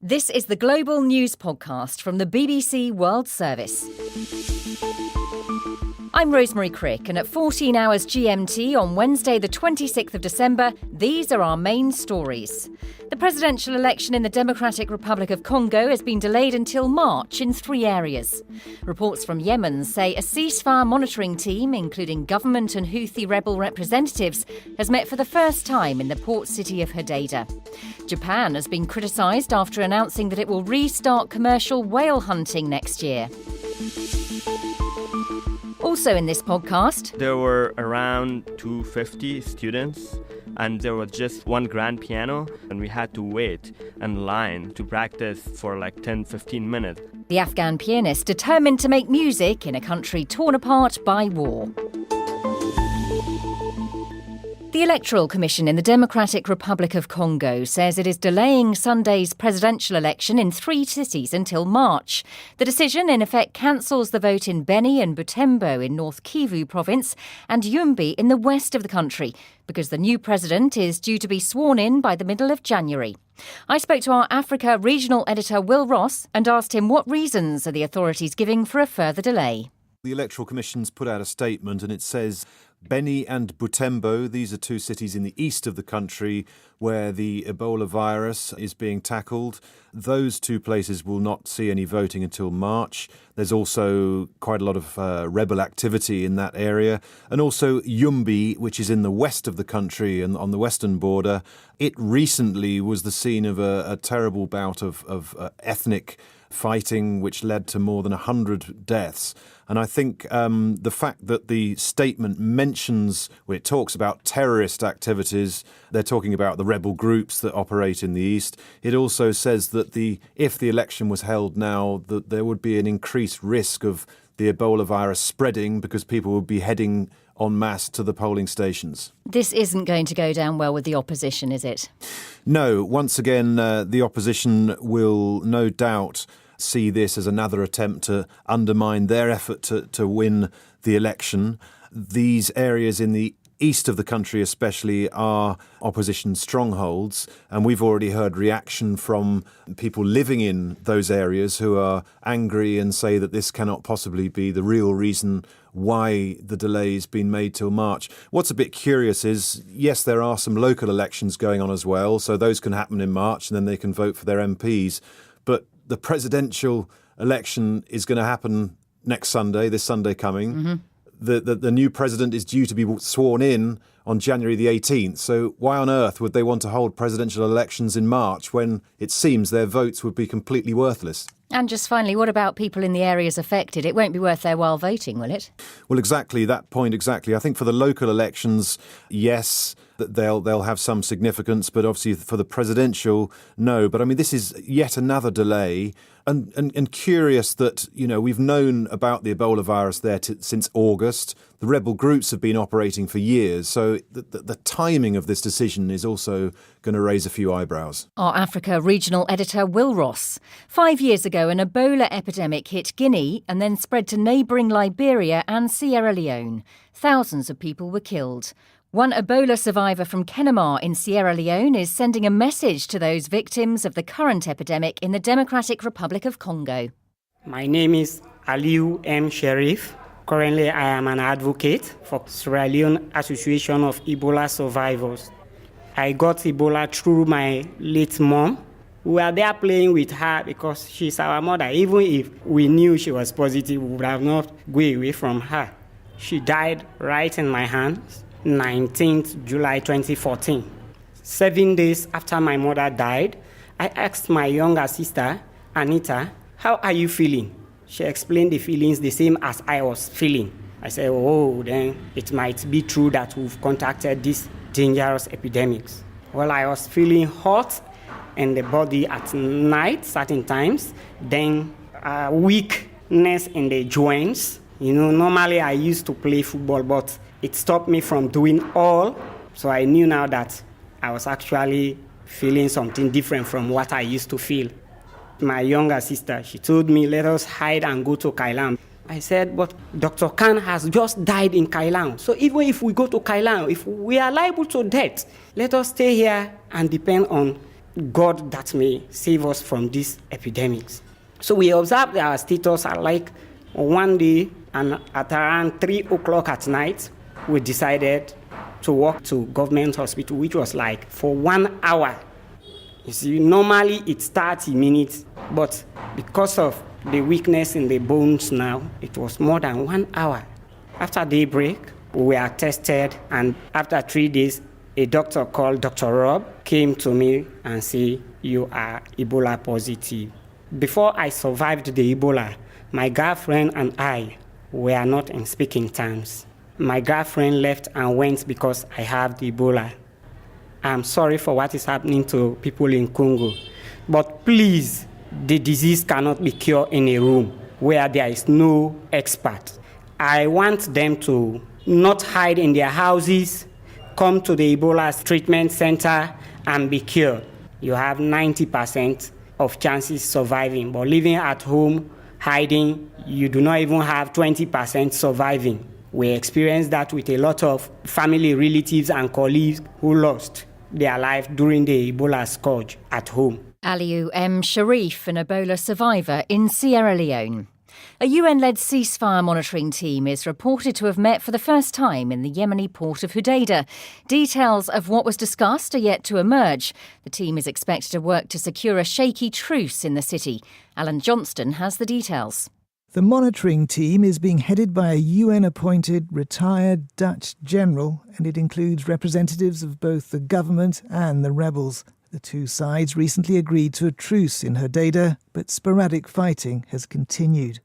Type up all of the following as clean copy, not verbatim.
This is the Global News Podcast from the BBC World Service. I'm Rosemary Crick, and at 14 hours GMT on Wednesday the 26th of December, these are our main stories. The presidential election in the Democratic Republic of Congo has been delayed until March in 3 areas. Reports from Yemen say a ceasefire monitoring team, including government and Houthi rebel representatives, has met for the first time in the port city of Hodeidah. Japan has been criticised after announcing that it will restart commercial whale hunting next year. Also in this podcast, there were around 250 students, and there was just one grand piano, and we had to wait in line to practice for like 10-15 minutes. The Afghan pianist determined to make music in a country torn apart by war. The Electoral Commission in the Democratic Republic of Congo says it is delaying Sunday's presidential election in 3 cities until March. The decision, in effect, cancels the vote in Beni and Butembo in North Kivu province and Yumbi in the west of the country, because the new president is due to be sworn in by the middle of January. I spoke to our Africa regional editor Will Ross and asked him what reasons are the authorities giving for a further delay. The Electoral Commission's put out a statement and it says Beni and Butembo, these are 2 cities in the east of the country where the Ebola virus is being tackled. Those 2 places will not see any voting until March. There's also quite a lot of rebel activity in that area. And also Yumbi, which is in the west of the country and on the western border. It recently was the scene of a terrible bout of ethnic fighting, which led to more than 100 deaths. And I think the fact that the statement mentions, when it talks about terrorist activities, they're talking about the rebel groups that operate in the east. It also says that if the election was held now, that there would be an increased risk of the Ebola virus spreading because people would be heading en masse to the polling stations. This isn't going to go down well with the opposition, is it? No. Once again, the opposition will no doubt see this as another attempt to undermine their effort to win the election. These areas in the east of the country especially are opposition strongholds, and we've already heard reaction from people living in those areas who are angry and say that this cannot possibly be the real reason why the delay's been made till March. What's a bit curious is, yes, there are some local elections going on as well, so those can happen in March and then they can vote for their MPs. But the presidential election is going to happen next Sunday, this Sunday coming. Mm-hmm. The new president is due to be sworn in on January the 18th. So why on earth would they want to hold presidential elections in March when it seems their votes would be completely worthless? And just finally, what about people in the areas affected? It won't be worth their while voting, will it? Well, exactly, that point exactly. I think for the local elections, yes, that they'll have some significance, but obviously for the presidential, no. But I mean, this is yet another delay. And curious that, you know, we've known about the Ebola virus there since August. The rebel groups have been operating for years. So the timing of this decision is also going to raise a few eyebrows. Our Africa regional editor Will Ross. 5 years ago, an Ebola epidemic hit Guinea and then spread to neighbouring Liberia and Sierra Leone. Thousands of people were killed. One Ebola survivor from Kenema in Sierra Leone is sending a message to those victims of the current epidemic in the Democratic Republic of Congo. My name is Aliu M. Sherif. Currently, I am an advocate for Sierra Leone Association of Ebola Survivors. I got Ebola through my late mom. We were there playing with her because she's our mother. Even if we knew she was positive, we would have not gone away from her. She died right in my hands. 19th July 2014. 7 days after my mother died, I asked my younger sister, Anita, how are you feeling? She explained the feelings the same as I was feeling. I said, oh, then it might be true that we've contacted these dangerous epidemics. Well, I was feeling hot in the body at night, certain times, then weakness in the joints. You know, normally I used to play football, but it stopped me from doing all. So I knew now that I was actually feeling something different from what I used to feel. My younger sister, she told me, let us hide and go to Kailam. I said, but Dr. Khan has just died in Kailam. So even if we go to Kailam, if we are liable to death, let us stay here and depend on God that may save us from these epidemics. So we observed our status at like one day, and at around 3 o'clock at night, we decided to walk to government hospital, which was like for 1 hour. You see, normally it's 30 minutes, but because of the weakness in the bones now, it was more than 1 hour. After daybreak, we were tested, and after 3 days, a doctor called Dr. Rob came to me and said, "You are Ebola positive." Before I survived the Ebola, my girlfriend and I were not in speaking terms. My girlfriend left and went because I have the Ebola. I'm sorry for what is happening to people in Congo, but please, the disease cannot be cured in a room where there is no expert. I want them to not hide in their houses, come to the Ebola treatment center and be cured. You have 90% of chances surviving, but living at home, hiding, you do not even have 20% surviving. We experienced that with a lot of family, relatives and colleagues who lost their life during the Ebola scourge at home. Aliou M. Sharif, an Ebola survivor in Sierra Leone. A UN-led ceasefire monitoring team is reported to have met for the first time in the Yemeni port of Hodeidah. Details of what was discussed are yet to emerge. The team is expected to work to secure a shaky truce in the city. Alan Johnston has the details. The monitoring team is being headed by a UN-appointed retired Dutch general, and it includes representatives of both the government and the rebels. The two sides recently agreed to a truce in Hodeidah, but sporadic fighting has continued.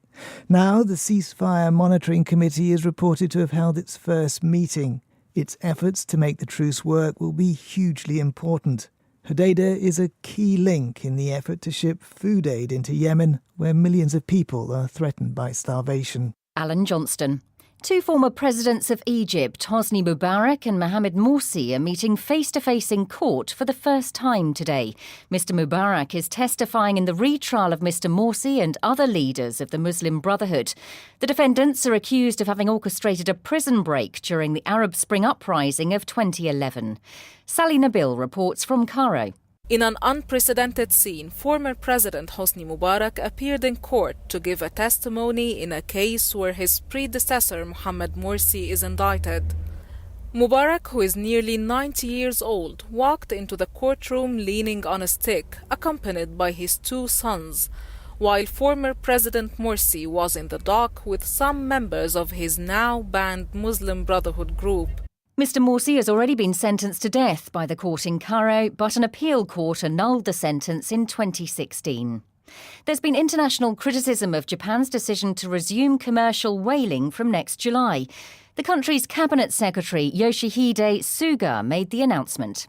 Now the Ceasefire Monitoring Committee is reported to have held its first meeting. Its efforts to make the truce work will be hugely important. Hodeidah is a key link in the effort to ship food aid into Yemen, where millions of people are threatened by starvation. Alan Johnston. Two former presidents of Egypt, Hosni Mubarak and Mohamed Morsi, are meeting face-to-face in court for the first time today. Mr Mubarak is testifying in the retrial of Mr Morsi and other leaders of the Muslim Brotherhood. The defendants are accused of having orchestrated a prison break during the Arab Spring uprising of 2011. Sally Nabil reports from Cairo. In an unprecedented scene, former President Hosni Mubarak appeared in court to give a testimony in a case where his predecessor Mohamed Morsi is indicted. Mubarak, who is nearly 90 years old, walked into the courtroom leaning on a stick, accompanied by his two sons, while former President Morsi was in the dock with some members of his now banned Muslim Brotherhood group. Mr Morsi has already been sentenced to death by the court in Cairo, but an appeal court annulled the sentence in 2016. There's been international criticism of Japan's decision to resume commercial whaling from next July. The country's cabinet secretary, Yoshihide Suga, made the announcement.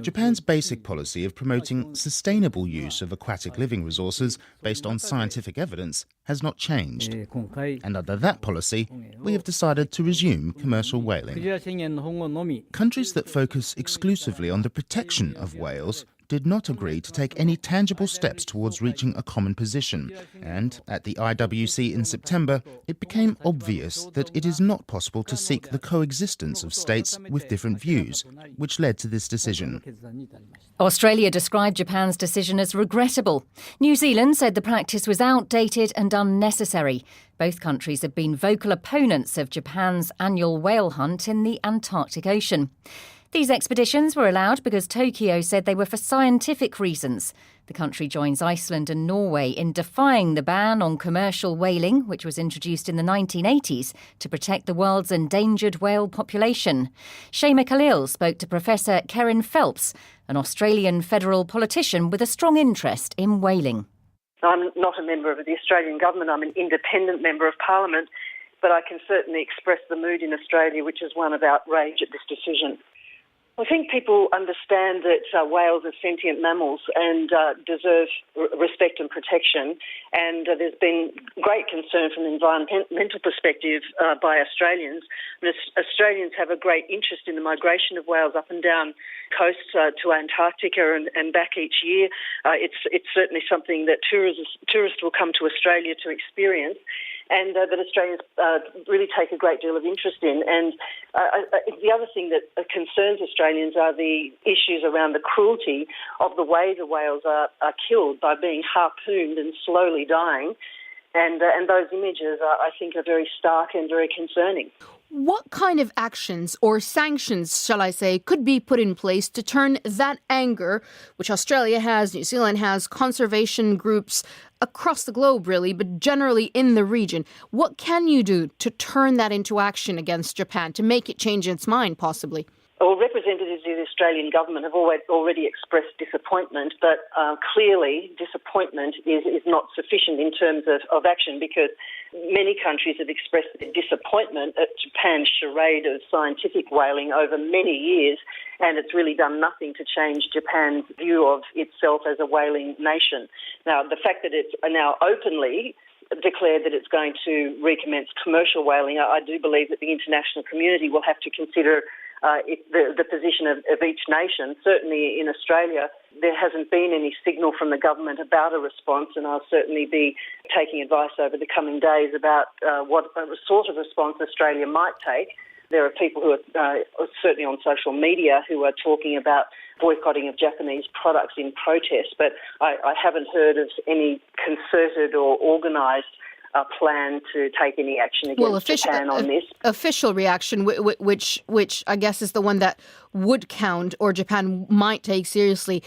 Japan's basic policy of promoting sustainable use of aquatic living resources based on scientific evidence has not changed. And under that policy, we have decided to resume commercial whaling. Countries that focus exclusively on the protection of whales did not agree to take any tangible steps towards reaching a common position. And at the IWC in September, it became obvious that it is not possible to seek the coexistence of states with different views, which led to this decision. Australia described Japan's decision as regrettable. New Zealand said the practice was outdated and unnecessary. Both countries have been vocal opponents of Japan's annual whale hunt in the Antarctic Ocean. These expeditions were allowed because Tokyo said they were for scientific reasons. The country joins Iceland and Norway in defying the ban on commercial whaling, which was introduced in the 1980s to protect the world's endangered whale population. Shema Khalil spoke to Professor Kerin Phelps, an Australian federal politician with a strong interest in whaling. I'm not a member of the Australian government. I'm an independent member of Parliament, but I can certainly express the mood in Australia, which is one of outrage at this decision. I think people understand that whales are sentient mammals and deserve respect and protection. And there's been great concern from an environmental perspective by Australians. And Australians have a great interest in the migration of whales up and down coasts to Antarctica and back each year. It's certainly something that tourists will come to Australia to experience. and that Australians really take a great deal of interest in. And the other thing that concerns Australians are the issues around the cruelty of the way the whales are killed by being harpooned and slowly dying. And those images, I think, are very stark and very concerning. What kind of actions or sanctions, shall I say, could be put in place to turn that anger, which Australia has, New Zealand has, conservation groups across the globe, really, but generally in the region? What can you do to turn that into action against Japan, to make it change its mind, possibly? Well, representatives of the Australian government have already expressed disappointment, but clearly disappointment is not sufficient in terms of action, because many countries have expressed their disappointment at Japan's charade of scientific whaling over many years, and it's really done nothing to change Japan's view of itself as a whaling nation. Now, the fact that it's now openly declared that it's going to recommence commercial whaling, I do believe that the international community will have to consider the position of each nation. Certainly in Australia, there hasn't been any signal from the government about a response, and I'll certainly be taking advice over the coming days about what sort of response Australia might take. There are people who are certainly on social media who are talking about boycotting of Japanese products in protest, but I haven't heard of any concerted or organised plan to take any action against Japan on this. Official reaction, which I guess is the one that would count or Japan might take seriously.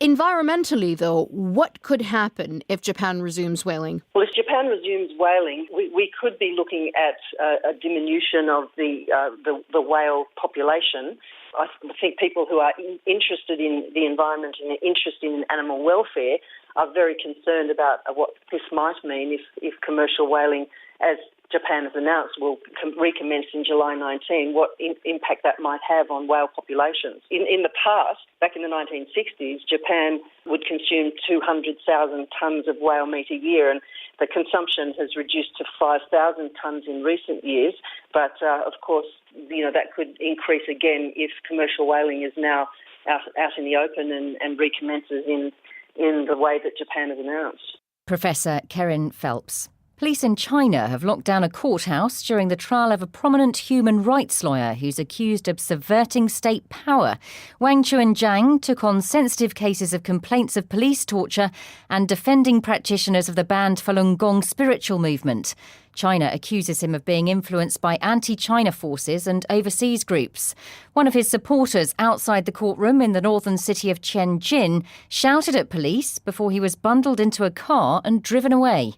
Environmentally, though, what could happen if Japan resumes whaling? Well, if Japan resumes whaling, we could be looking at a diminution of the whale population. I think people who are interested in the environment and interested in animal welfare are very concerned about what this might mean if commercial whaling, as Japan has announced, will recommence in July 19, what impact that might have on whale populations. In the past, back in the 1960s, Japan would consume 200,000 tonnes of whale meat a year, and the consumption has reduced to 5,000 tonnes in recent years. But, of course, that could increase again if commercial whaling is now out in the open and recommences in the way that Japan has announced. Professor Kerin Phelps. Police in China have locked down a courthouse during the trial of a prominent human rights lawyer who's accused of subverting state power. Wang Chuanjiang took on sensitive cases of complaints of police torture and defending practitioners of the banned Falun Gong spiritual movement. China accuses him of being influenced by anti-China forces and overseas groups. One of his supporters outside the courtroom in the northern city of Tianjin shouted at police before he was bundled into a car and driven away.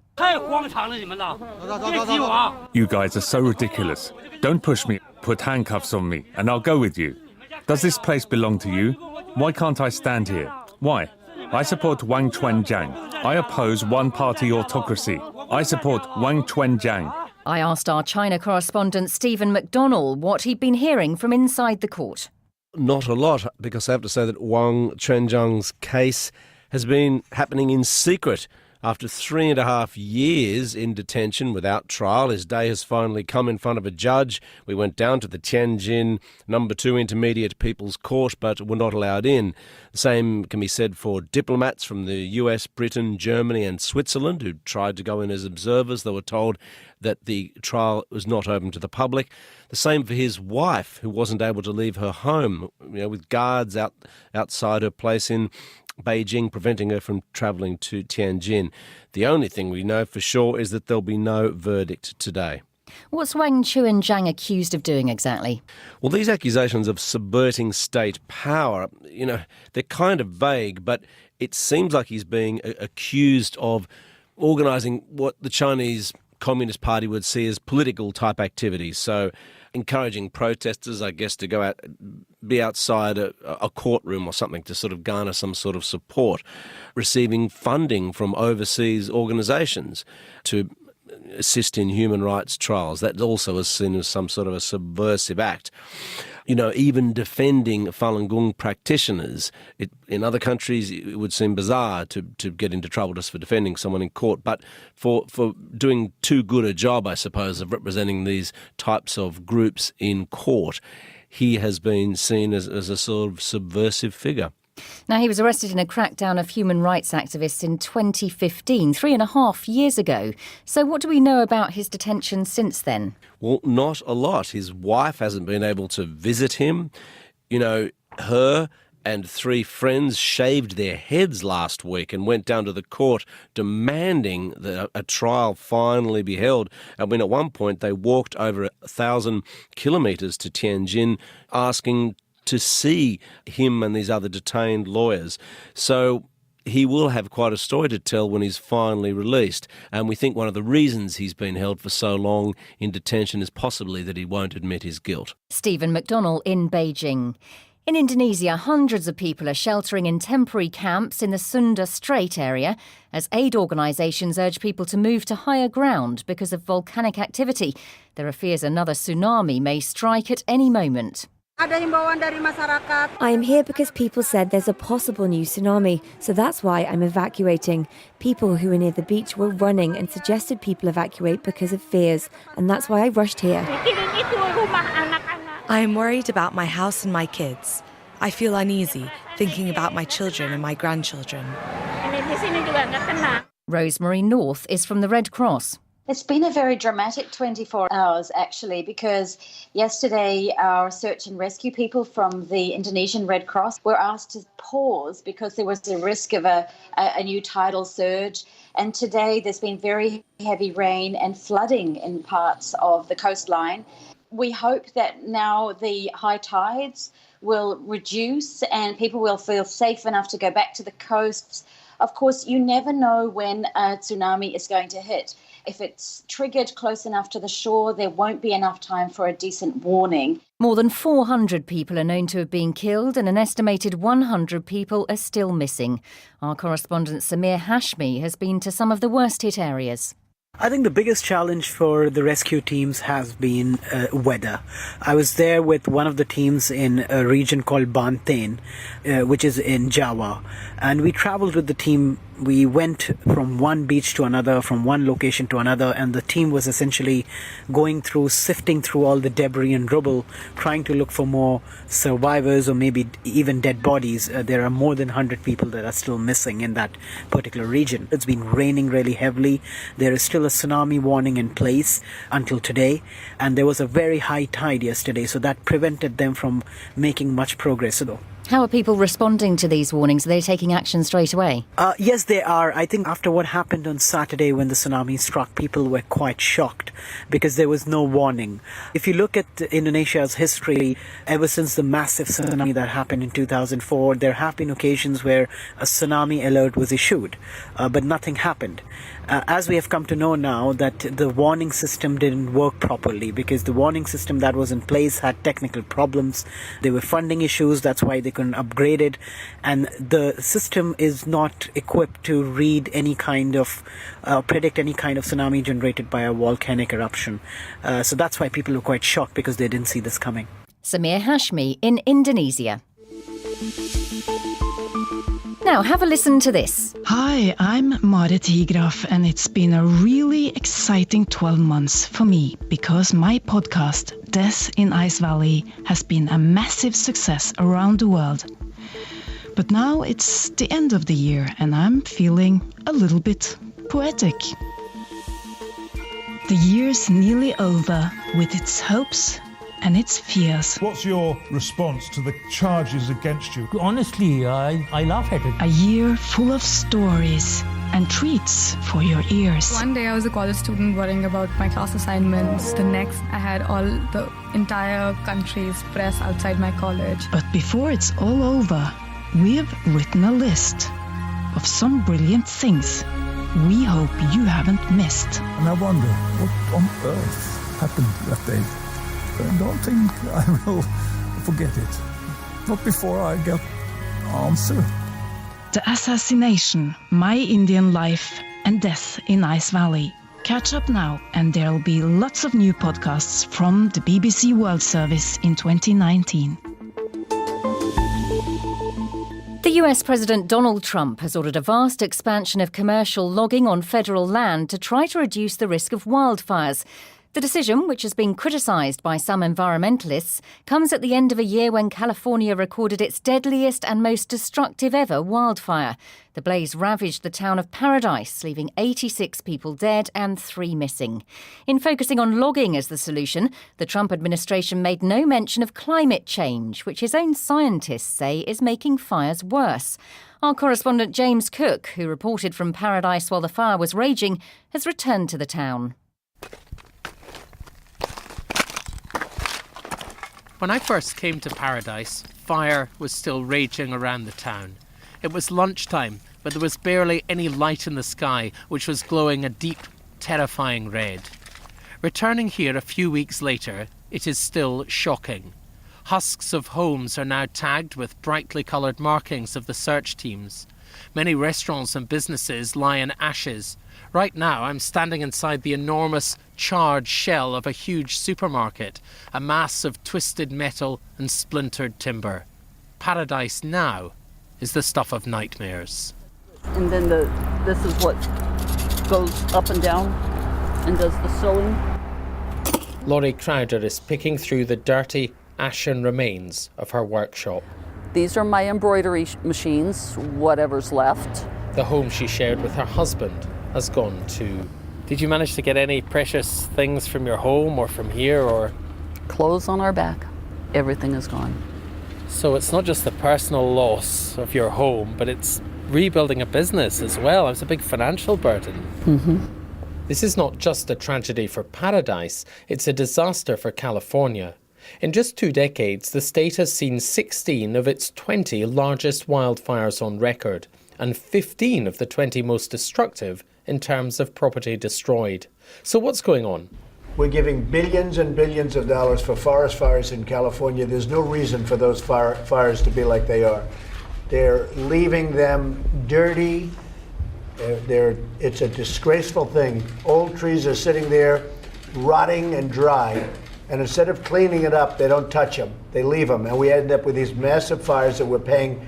You guys are so ridiculous. Don't push me. Put handcuffs on me and I'll go with you. Does this place belong to you? Why can't I stand here? Why? I support Wang Chuanjiang. I oppose one-party autocracy. I support Wang Chuanjiang. I asked our China correspondent Stephen McDonnell what he'd been hearing from inside the court. Not a lot, because I have to say that Wang Chuanjiang's case has been happening in secret. After 3.5 years in detention without trial, his day has finally come in front of a judge. We went down to the Tianjin No. 2 Intermediate People's Court, but were not allowed in. The same can be said for diplomats from the US, Britain, Germany and Switzerland who tried to go in as observers. They were told that the trial was not open to the public. The same for his wife, who wasn't able to leave her home, with guards outside her place in Beijing, preventing her from travelling to Tianjin. The only thing we know for sure is that there'll be no verdict today. What's Wang Chuanjiang accused of doing exactly? Well, these accusations of subverting state power, they're kind of vague, but it seems like he's being accused of organising what the Chinese Communist Party would see as political type activities. So encouraging protesters, I guess, to go out, be outside a courtroom or something to sort of garner some sort of support, receiving funding from overseas organisations to assist in human rights trials. That also is seen as some sort of a subversive act. Even defending Falun Gong practitioners. In other countries, it would seem bizarre to get into trouble just for defending someone in court. But for doing too good a job, I suppose, of representing these types of groups in court, he has been seen as a sort of subversive figure. Now, he was arrested in a crackdown of human rights activists in 2015, 3.5 years ago. So what do we know about his detention since then? Well, not a lot. His wife hasn't been able to visit him. You know, her and 3 friends shaved their heads last week and went down to the court demanding that a trial finally be held. And when at one point they walked over 1,000 kilometres to Tianjin asking to see him and these other detained lawyers. So he will have quite a story to tell when he's finally released. And we think one of the reasons he's been held for so long in detention is possibly that he won't admit his guilt. Stephen McDonnell in Beijing. In Indonesia, hundreds of people are sheltering in temporary camps in the Sunda Strait area as aid organisations urge people to move to higher ground because of volcanic activity. There are fears another tsunami may strike at any moment. I am here because people said there's a possible new tsunami, so that's why I'm evacuating. People who were near the beach were running and suggested people evacuate because of fears, and that's why I rushed here. I am worried about my house and my kids. I feel uneasy thinking about my children and my grandchildren. Rosemary North is from the Red Cross. It's been a very dramatic 24 hours, actually, because yesterday our search and rescue people from the Indonesian Red Cross were asked to pause because there was a risk of a new tidal surge. And today there's been very heavy rain and flooding in parts of the coastline. We hope that now the high tides will reduce and people will feel safe enough to go back to the coasts. Of course, you never know when a tsunami is going to hit. If it's triggered close enough to the shore, there won't be enough time for a decent warning. More than 400 people are known to have been killed and an estimated 100 people are still missing. Our correspondent Samir Hashmi has been to some of the worst hit areas. I think the biggest challenge for the rescue teams has been weather. I was there with one of the teams in a region called Banten, which is in Java. And we traveled with the team. We went from one beach to another, from one location to another, and the team was essentially going through, sifting through all the debris and rubble, trying to look for more survivors or maybe even dead bodies. There are more than 100 people that are still missing in that particular region. It's been raining really heavily. There is still a tsunami warning in place until today, and there was a very high tide yesterday, so that prevented them from making much progress. How are people responding to these warnings? Are they taking action straight away? Yes, they are. I think after what happened on Saturday when the tsunami struck, people were quite shocked because there was no warning. If you look at Indonesia's history, ever since the massive tsunami that happened in 2004, there have been occasions where a tsunami alert was issued, but nothing happened. As we have come to know now that the warning system didn't work properly because the warning system that was in place had technical problems. There were funding issues, that's why they couldn't upgrade it. And the system is not equipped to read any kind of, predict any kind of tsunami generated by a volcanic eruption. So that's why people were quite shocked because they didn't see this coming. Samir Hashmi in Indonesia. Now, have a listen to this. Hi, I'm Marit Higraf, and it's been a really exciting 12 months for me because my podcast, Death in Ice Valley, has been a massive success around the world. But now it's the end of the year, and I'm feeling a little bit poetic. The year's nearly over with its hopes and its fears. What's your response to the charges against you? Honestly, I laugh at it. A year full of stories and treats for your ears. One day I was a college student worrying about my class assignments. The next I had all the entire country's press outside my college. But before it's all over, we've written a list of some brilliant things we hope you haven't missed. And I wonder what on earth happened that day. I don't think I will forget it. Not before I get answer. The Assassination, My Indian Life and Death in Ice Valley. Catch up now, and there'll be lots of new podcasts from the BBC World Service in 2019. The US President Donald Trump has ordered a vast expansion of commercial logging on federal land to try to reduce the risk of wildfires. The decision, which has been criticised by some environmentalists, comes at the end of a year when California recorded its deadliest and most destructive ever wildfire. The blaze ravaged the town of Paradise, leaving 86 people dead and 3 missing. In focusing on logging as the solution, the Trump administration made no mention of climate change, which his own scientists say is making fires worse. Our correspondent James Cook, who reported from Paradise while the fire was raging, has returned to the town. When I first came to Paradise, fire was still raging around the town. It was lunchtime, but there was barely any light in the sky, which was glowing a deep, terrifying red. Returning here a few weeks later, it is still shocking. Husks of homes are now tagged with brightly coloured markings of the search teams. Many restaurants and businesses lie in ashes. Right now, I'm standing inside the enormous, charred shell of a huge supermarket, a mass of twisted metal and splintered timber. Paradise now is the stuff of nightmares. And then this is what goes up and down and does the sewing. Laurie Crowder is picking through the dirty, ashen remains of her workshop. These are my embroidery machines, whatever's left. The home she shared with her husband has gone too. Did you manage to get any precious things from your home or from here, or? Clothes on our back. Everything is gone. So it's not just the personal loss of your home, but it's rebuilding a business as well. It's a big financial burden. Mm-hmm. This is not just a tragedy for Paradise, it's a disaster for California. In just 2 decades, the state has seen 16 of its 20 largest wildfires on record, and 15 of the 20 most destructive in terms of property destroyed. So what's going on? We're giving billions and billions of dollars for forest fires in California. There's no reason for those fires to be like they are. They're leaving them dirty. It's a disgraceful thing. Old trees are sitting there rotting and dry. And instead of cleaning it up, they don't touch them. They leave them. And we end up with these massive fires that we're paying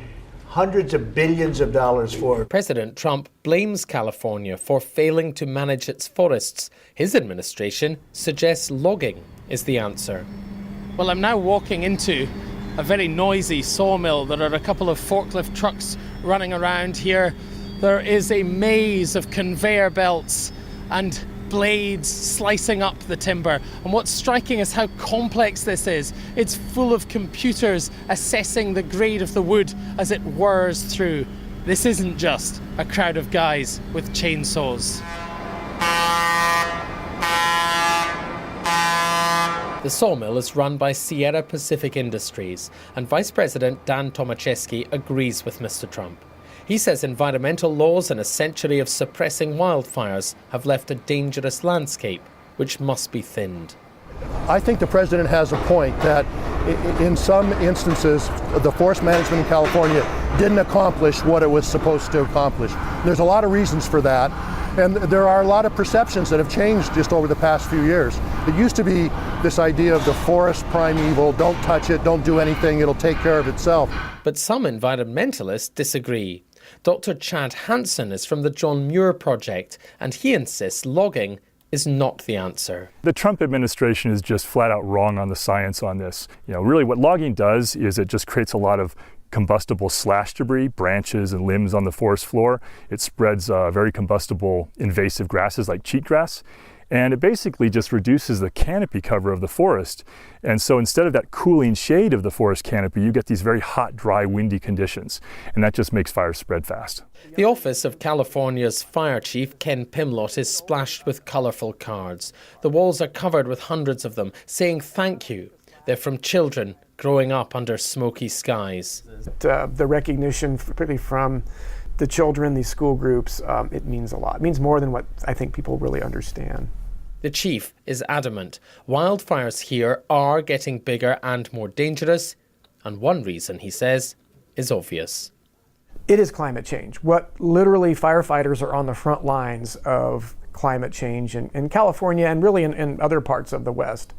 hundreds of billions of dollars for. President Trump blames California for failing to manage its forests. His administration suggests logging is the answer. Well, I'm now walking into a very noisy sawmill. There are a couple of forklift trucks running around here. There is a maze of conveyor belts and blades slicing up the timber. And what's striking is how complex this is. It's full of computers assessing the grade of the wood as it whirs through. This isn't just a crowd of guys with chainsaws. The sawmill is run by Sierra Pacific Industries, and Vice President Dan Tomaszewski agrees with Mr. Trump. He says environmental laws and a century of suppressing wildfires have left a dangerous landscape, which must be thinned. I think the president has a point that in some instances, the forest management in California didn't accomplish what it was supposed to accomplish. There's a lot of reasons for that. And there are a lot of perceptions that have changed just over the past few years. It used to be this idea of the forest primeval, don't touch it, don't do anything, it'll take care of itself. But some environmentalists disagree. Dr. Chad Hansen is from the John Muir Project, and he insists logging is not the answer. The Trump administration is just flat out wrong on the science on this. Really what logging does is it just creates a lot of combustible slash debris, branches and limbs on the forest floor. It spreads very combustible invasive grasses like cheatgrass. And it basically just reduces the canopy cover of the forest. And so instead of that cooling shade of the forest canopy, you get these very hot, dry, windy conditions. And that just makes fires spread fast. The office of California's fire chief, Ken Pimlott, is splashed with colourful cards. The walls are covered with hundreds of them, saying thank you. They're from children growing up under smoky skies. The recognition, particularly from the children, these school groups, it means a lot. It means more than what I think people really understand. The chief is adamant. Wildfires here are getting bigger and more dangerous, and one reason, he says, is obvious. It is climate change. What literally firefighters are on the front lines of climate change in California and really in other parts of the West.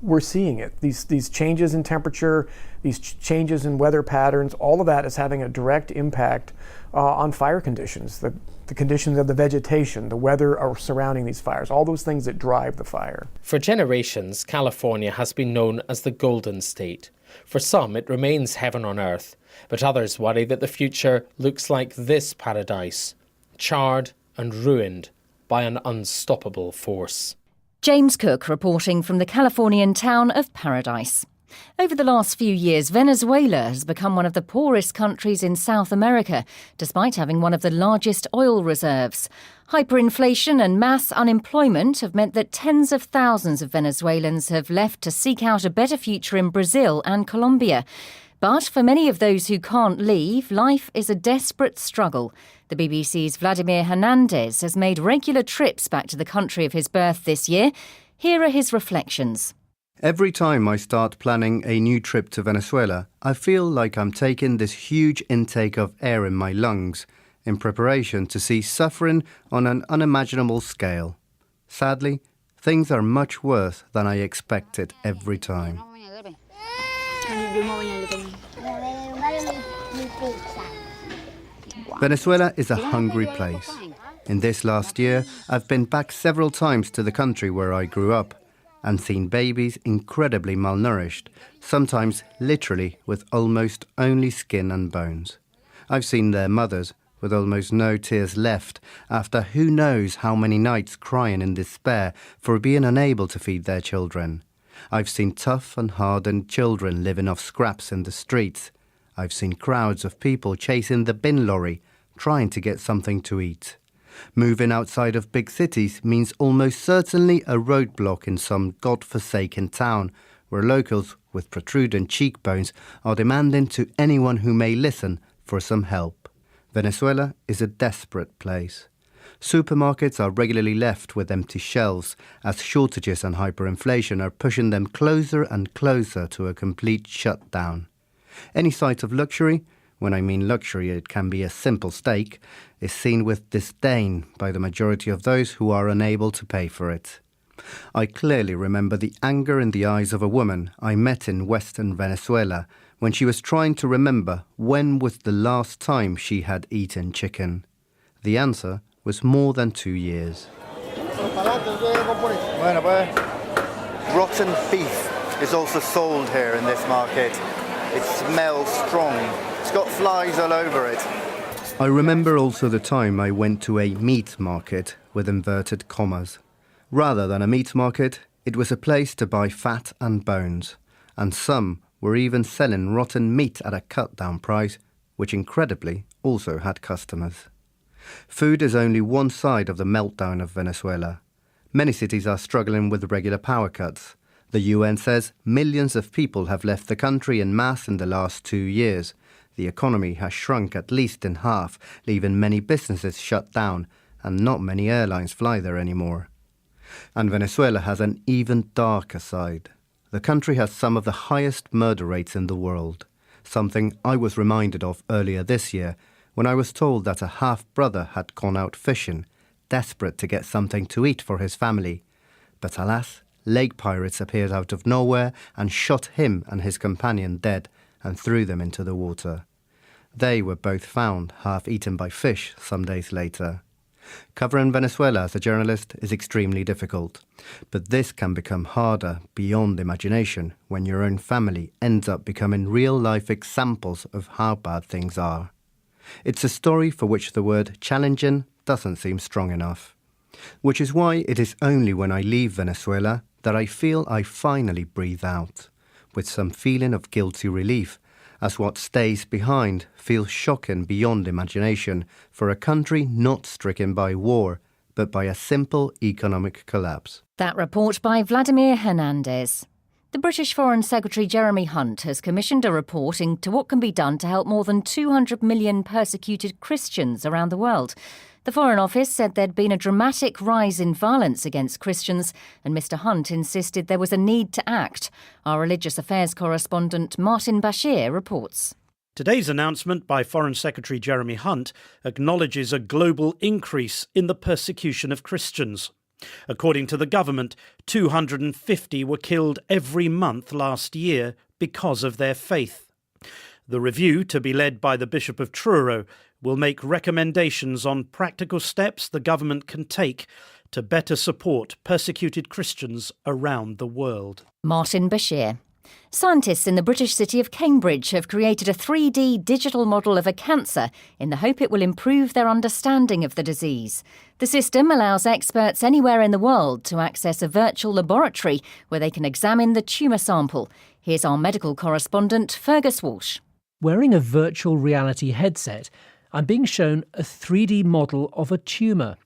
we're seeing it. These changes in temperature, these changes in weather patterns, all of that is having a direct impact on fire conditions, the conditions of the vegetation, the weather surrounding these fires, all those things that drive the fire. For generations, California has been known as the Golden State. For some, it remains heaven on earth, but others worry that the future looks like this paradise, charred and ruined by an unstoppable force. James Cook reporting from the Californian town of Paradise. Over the last few years, Venezuela has become one of the poorest countries in South America, despite having one of the largest oil reserves. Hyperinflation and mass unemployment have meant that tens of thousands of Venezuelans have left to seek out a better future in Brazil and Colombia. But for many of those who can't leave, life is a desperate struggle. The BBC's Vladimir Hernandez has made regular trips back to the country of his birth this year. Here are his reflections. Every time I start planning a new trip to Venezuela, I feel like I'm taking this huge intake of air in my lungs in preparation to see suffering on an unimaginable scale. Sadly, things are much worse than I expected every time. Venezuela is a hungry place. In this last year, I've been back several times to the country where I grew up and seen babies incredibly malnourished, sometimes literally with almost only skin and bones. I've seen their mothers with almost no tears left after who knows how many nights crying in despair for being unable to feed their children. I've seen tough and hardened children living off scraps in the streets. I've seen crowds of people chasing the bin lorry, trying to get something to eat. Moving outside of big cities means almost certainly a roadblock in some god-forsaken town where locals with protruding cheekbones are demanding to anyone who may listen for some help. Venezuela is a desperate place. Supermarkets are regularly left with empty shelves as shortages and hyperinflation are pushing them closer and closer to a complete shutdown. Any sight of luxury, when I mean luxury it can be a simple steak, is seen with disdain by the majority of those who are unable to pay for it. I clearly remember the anger in the eyes of a woman I met in western Venezuela when she was trying to remember when was the last time she had eaten chicken. The answer was more than 2 years. Rotten beef is also sold here in this market. It smells strong. It's got flies all over it. I remember also the time I went to a meat market with inverted commas. Rather than a meat market, it was a place to buy fat and bones, and some were even selling rotten meat at a cut-down price, which incredibly also had customers. Food is only one side of the meltdown of Venezuela. Many cities are struggling with regular power cuts. The UN says millions of people have left the country en masse in the last 2 years. The economy has shrunk at least in half, leaving many businesses shut down, and not many airlines fly there anymore. And Venezuela has an even darker side. The country has some of the highest murder rates in the world, something I was reminded of earlier this year when I was told that a half-brother had gone out fishing, desperate to get something to eat for his family. But alas, lake pirates appeared out of nowhere and shot him and his companion dead and threw them into the water. They were both found half-eaten by fish some days later. Covering Venezuela as a journalist is extremely difficult, but this can become harder beyond imagination when your own family ends up becoming real-life examples of how bad things are. It's a story for which the word challenging doesn't seem strong enough, which is why it is only when I leave Venezuela that I feel I finally breathe out, with some feeling of guilty relief, as what stays behind feels shocking beyond imagination for a country not stricken by war, but by a simple economic collapse. That report by Vladimir Hernandez. The British Foreign Secretary Jeremy Hunt has commissioned a report into what can be done to help more than 200 million persecuted Christians around the world. The Foreign Office said there'd been a dramatic rise in violence against Christians, and Mr Hunt insisted there was a need to act. Our religious affairs correspondent Martin Bashir reports. Today's announcement by Foreign Secretary Jeremy Hunt acknowledges a global increase in the persecution of Christians. According to the government, 250 were killed every month last year because of their faith. The review, to be led by the Bishop of Truro, will make recommendations on practical steps the government can take to better support persecuted Christians around the world. Martin Bashir. Scientists in the British city of Cambridge have created a 3D digital model of a cancer in the hope it will improve their understanding of the disease. The system allows experts anywhere in the world to access a virtual laboratory where they can examine the tumour sample. Here's our medical correspondent, Fergus Walsh. Wearing a virtual reality headset, I'm being shown a 3D model of a tumour.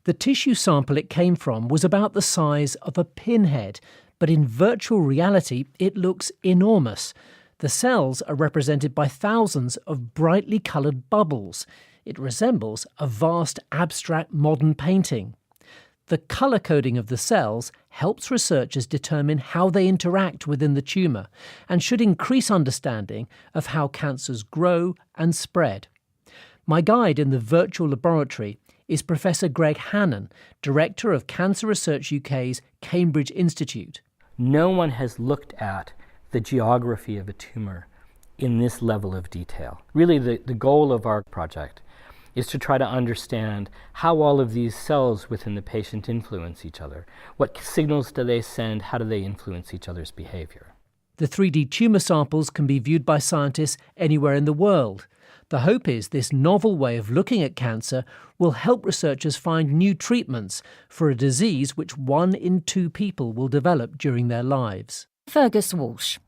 The tissue sample it came from was about the size of a pinhead, but in virtual reality it looks enormous. The cells are represented by thousands of brightly coloured bubbles. It resembles a vast abstract modern painting. The colour coding of the cells helps researchers determine how they interact within the tumour and should increase understanding of how cancers grow and spread. My guide in the virtual laboratory is Professor Greg Hannon, Director of Cancer Research UK's Cambridge Institute. No one has looked at the geography of a tumour in this level of detail. Really, the goal of our project is to try to understand how all of these cells within the patient influence each other. What signals do they send? How do they influence each other's behaviour? The 3D tumour samples can be viewed by scientists anywhere in the world. The hope is this novel way of looking at cancer will help researchers find new treatments for a disease which 1 in 2 people will develop during their lives. Fergus Walsh.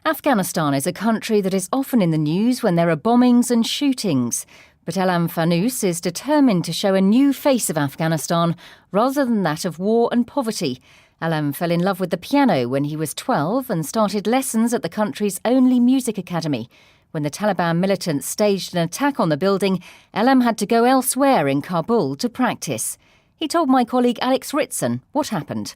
Afghanistan is a country that is often in the news when there are bombings and shootings. But Elam Fanous is determined to show a new face of Afghanistan rather than that of war and poverty. Elam fell in love with the piano when he was 12 and started lessons at the country's only music academy. When the Taliban militants staged an attack on the building, Elam had to go elsewhere in Kabul to practice. He told my colleague Alex Ritson what happened.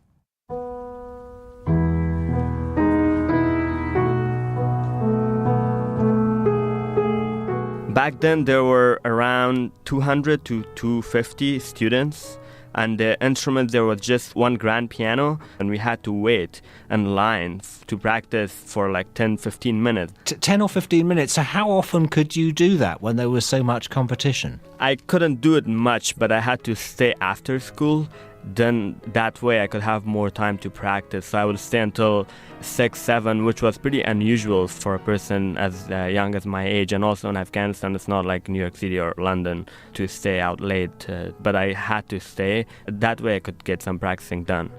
Back then there were around 200 to 250 students, and the instrument there was just one grand piano, and we had to wait in lines to practice for like 10-15 minutes. 10 or 15 minutes? So how often could you do that when there was so much competition? I couldn't do it much, but I had to stay after school. Then that way I could have more time to practice. So I would stay until 6, 7, which was pretty unusual for a person as young as my age. And also in Afghanistan, it's not like New York City or London to stay out late. But I had to stay. That way I could get some practicing done.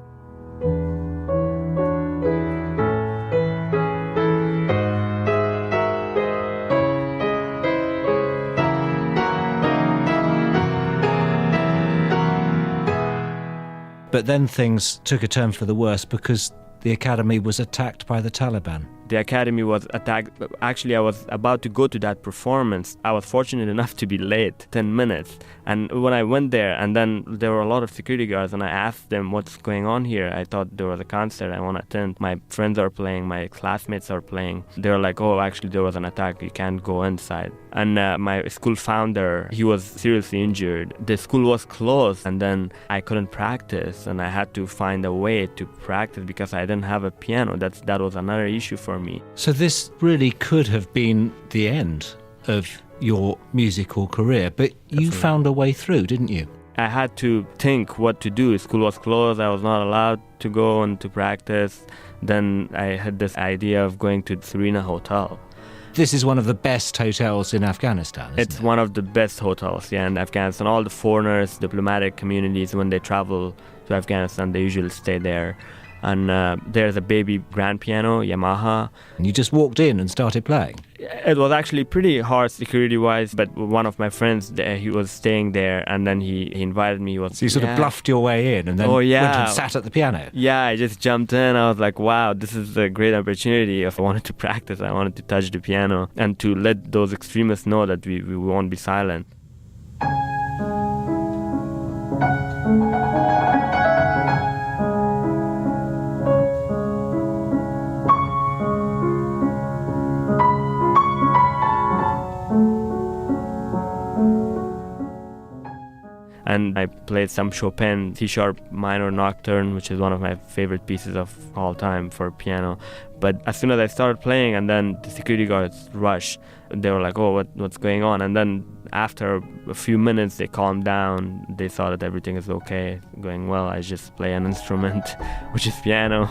But then things took a turn for the worse because the academy was attacked by the Taliban. The academy was attacked. Actually, I was about to go to that performance. I was fortunate enough to be late 10 minutes. And when I went there, and then there were a lot of security guards, and I asked them what's going on here. I thought there was a concert I want to attend. My friends are playing, my classmates are playing. They were like, oh, actually there was an attack. You can't go inside. And my school founder, he was seriously injured. The school was closed, and then I couldn't practice, and I had to find a way to practice because I didn't have a piano. That was another issue for me. So this really could have been the end of your musical career, but you found a way through, didn't you? I had to think what to do. School was closed. I was not allowed to go and to practice. Then I had this idea of going to Serena Hotel. This is one of the best hotels in Afghanistan, isn't It's one of the best hotels, in Afghanistan. All the foreigners, diplomatic communities, when they travel to Afghanistan, they usually stay there. And there's a baby grand piano, Yamaha. And you just walked in and started playing? It was actually pretty hard security-wise, but one of my friends, he was staying there, and then he invited me. So you sort of bluffed your way in and then went and sat at the piano? Yeah, I just jumped in. I was like, wow, this is a great opportunity. If I wanted to practice, I wanted to touch the piano and to let those extremists know that we won't be silent. and I played some Chopin C-sharp minor nocturne, which is one of my favorite pieces of all time for piano. But as soon as I started playing, and then the security guards rushed, they were like, oh, what's going on? And then after a few minutes, they calmed down. They saw that everything is okay, going well. I just play an instrument, which is piano.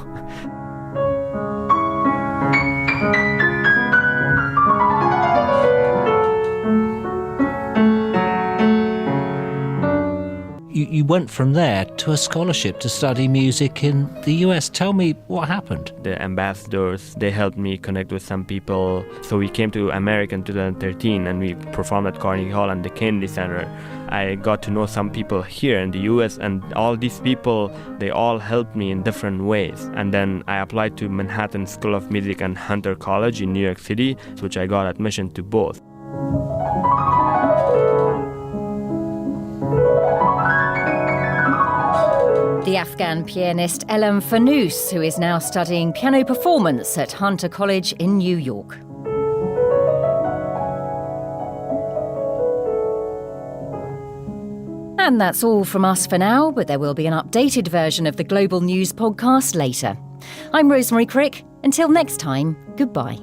You went from there to a scholarship to study music in the US. Tell me what happened. The ambassadors, they helped me connect with some people. So we came to America in 2013 and we performed at Carnegie Hall and the Kennedy Center. I got to know some people here in the US, and all these people, they all helped me in different ways. And then I applied to Manhattan School of Music and Hunter College in New York City, which I got admission to both. The Afghan pianist Elam Fanous, who is now studying piano performance at Hunter College in New York. And that's all from us for now, but there will be an updated version of the Global News podcast later. I'm Rosemary Crick. Until next time, goodbye.